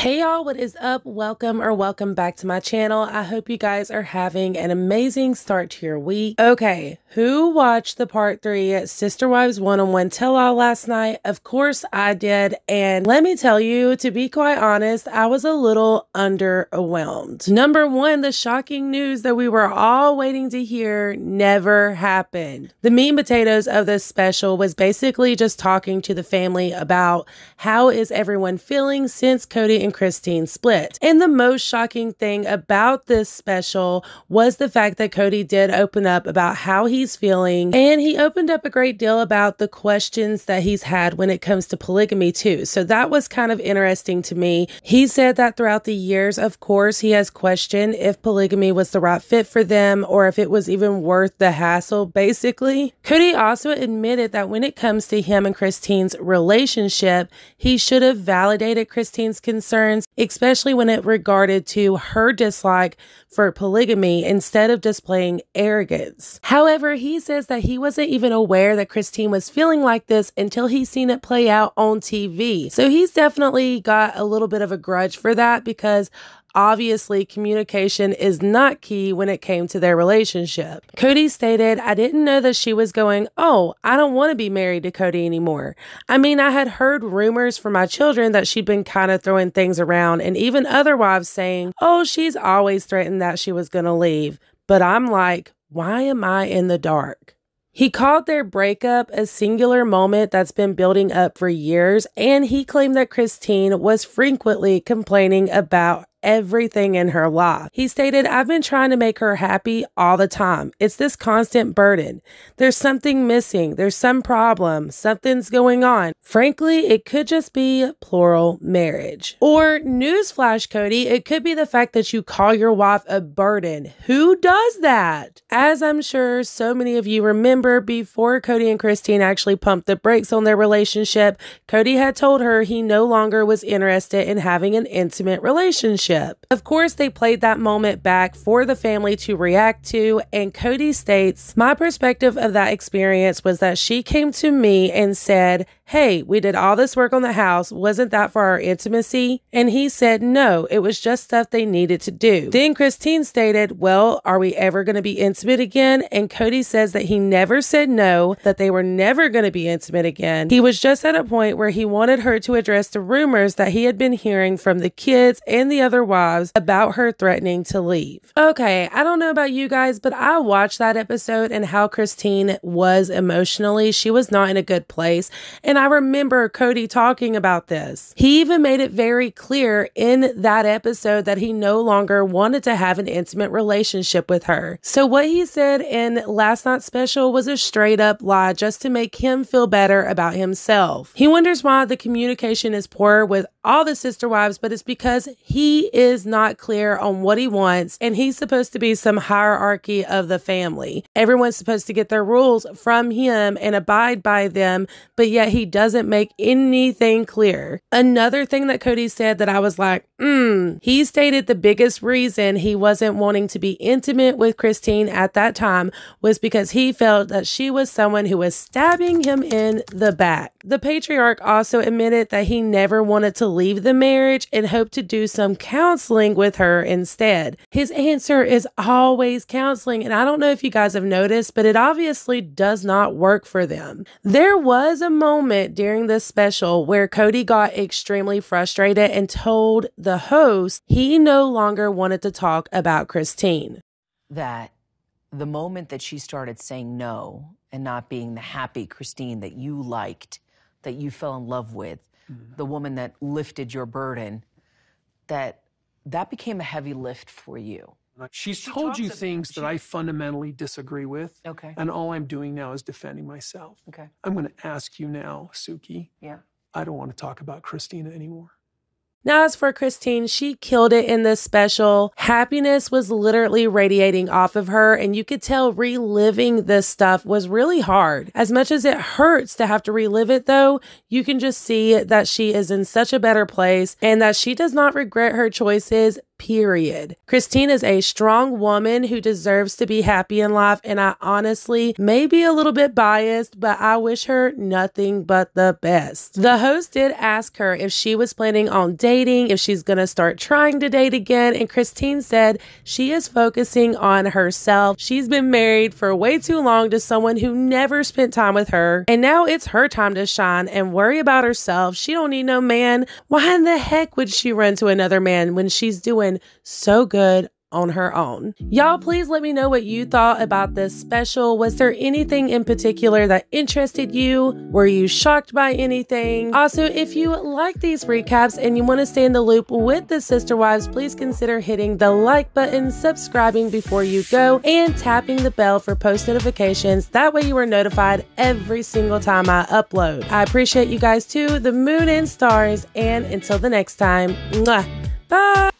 Hey y'all, what is up? Welcome back to my channel. I hope you guys are having an amazing start to your week. Okay, who watched the part 3 Sister Wives one-on-one tell-all last night? Of course I did, and let me tell you, to be quite honest, I was a little underwhelmed. Number one, the shocking news that we were all waiting to hear never happened. The meat and potatoes of this special was basically just talking to the family about how is everyone feeling since Kody and Christine split. And the most shocking thing about this special was the fact that Kody did open up about how he's feeling, and he opened up a great deal about the questions that he's had when it comes to polygamy too. So that was kind of interesting to me. He said that throughout the years, of course, he has questioned if polygamy was the right fit for them or if it was even worth the hassle, basically. Kody also admitted that when it comes to him and Christine's relationship, he should have validated Christine's concerns, especially when it regarded to her dislike for polygamy instead of displaying arrogance. However, he says that he wasn't even aware that Christine was feeling like this until he's seen it play out on TV. So he's definitely got a little bit of a grudge for that because obviously, communication is not key when it came to their relationship. Kody stated, "I didn't know that she was going, oh, I don't want to be married to Kody anymore. I mean, I had heard rumors from my children that she'd been kind of throwing things around, and even other wives saying, oh, she's always threatened that she was going to leave. But I'm like, why am I in the dark?" He called their breakup a singular moment that's been building up for years, and he claimed that Christine was frequently complaining about everything in her life. He stated, "I've been trying to make her happy all the time. It's this constant burden. There's something missing. There's some problem. Something's going on. Frankly, it could just be plural marriage." Or, newsflash, Kody, it could be the fact that you call your wife a burden. Who does that? As I'm sure so many of you remember, before Kody and Christine actually pumped the brakes on their relationship, Kody had told her he no longer was interested in having an intimate relationship. Of course, they played that moment back for the family to react to, and Kody states, "My perspective of that experience was that she came to me and said, hey, we did all this work on the house. Wasn't that for our intimacy?" And he said, no, it was just stuff they needed to do. Then Christine stated, well, are we ever going to be intimate again? And Kody says that he never said no, that they were never going to be intimate again. He was just at a point where he wanted her to address the rumors that he had been hearing from the kids and the other wives about her threatening to leave. Okay, I don't know about you guys, but I watched that episode and how Christine was emotionally. She was not in a good place. And I remember Kody talking about this. He even made it very clear in that episode that he no longer wanted to have an intimate relationship with her. So what he said in last night's special was a straight up lie just to make him feel better about himself. He wonders why the communication is poor with all the sister wives, but it's because he is not clear on what he wants, and he's supposed to be some hierarchy of the family. Everyone's supposed to get their rules from him and abide by them, but yet he doesn't make anything clear. Another thing that Kody said that I was like, he stated the biggest reason he wasn't wanting to be intimate with Christine at that time was because he felt that she was someone who was stabbing him in the back. The Patriarch also admitted that he never wanted to leave the marriage and hoped to do some counseling with her instead. His answer is always counseling, and I don't know if you guys have noticed, but it obviously does not work for them. There was a moment during this special where Kody got extremely frustrated and told the host he no longer wanted to talk about Christine. That the moment that she started saying no and not being the happy Christine that you liked, that you fell in love with, the woman that lifted your burden, that became a heavy lift for you. She's told you things that I fundamentally disagree with. Okay. And all I'm doing now is defending myself. Okay. I'm going to ask you now, Suki. Yeah. I don't want to talk about Christina anymore. Now, as for Christine, she killed it in this special. Happiness was literally radiating off of her, and you could tell reliving this stuff was really hard. As much as it hurts to have to relive it, though, you can just see that she is in such a better place and that she does not regret her choices period. Christine is a strong woman who deserves to be happy in life, and I honestly may be a little bit biased, but I wish her nothing but the best. The host did ask her if she was planning on dating, if she's gonna start trying to date again, and Christine said she is focusing on herself. She's been married for way too long to someone who never spent time with her, and now it's her time to shine and worry about herself. She don't need no man. Why in the heck would she run to another man when she's doing so good on her own? Y'all, please let me know what you thought about this special. Was there anything in particular that interested you? Were you shocked by anything? Also, if you like these recaps and you want to stay in the loop with the Sister Wives, please consider hitting the like button, subscribing before you go, and tapping the bell for post notifications. That way you are notified every single time I upload. I appreciate you guys too, the moon and stars, and until the next time, mwah, bye!